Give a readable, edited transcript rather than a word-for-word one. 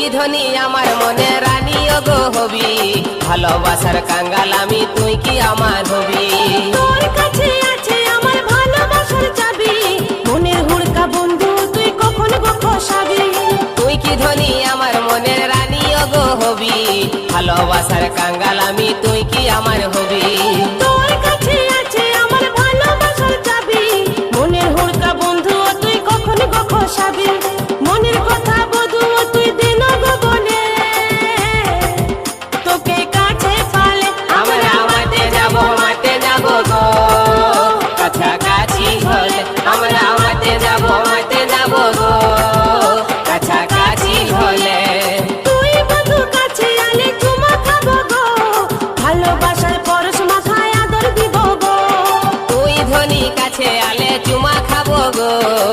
কি ধনী আমার মনে রানী ওগো হবি, ভালোবাসার কাঙ্গাল আমি তুই কি আমার হবি। তোর কাছে আছে আমার ভালোবাসার চাবি, মনের হুড়কা বন্ধু তুই কখন গো খসাবি। তুই কি ধনী আমার মনের রানী ওগো হবি, ভালোবাসার কাঙ্গাল আমি তুই কি আমার হবি।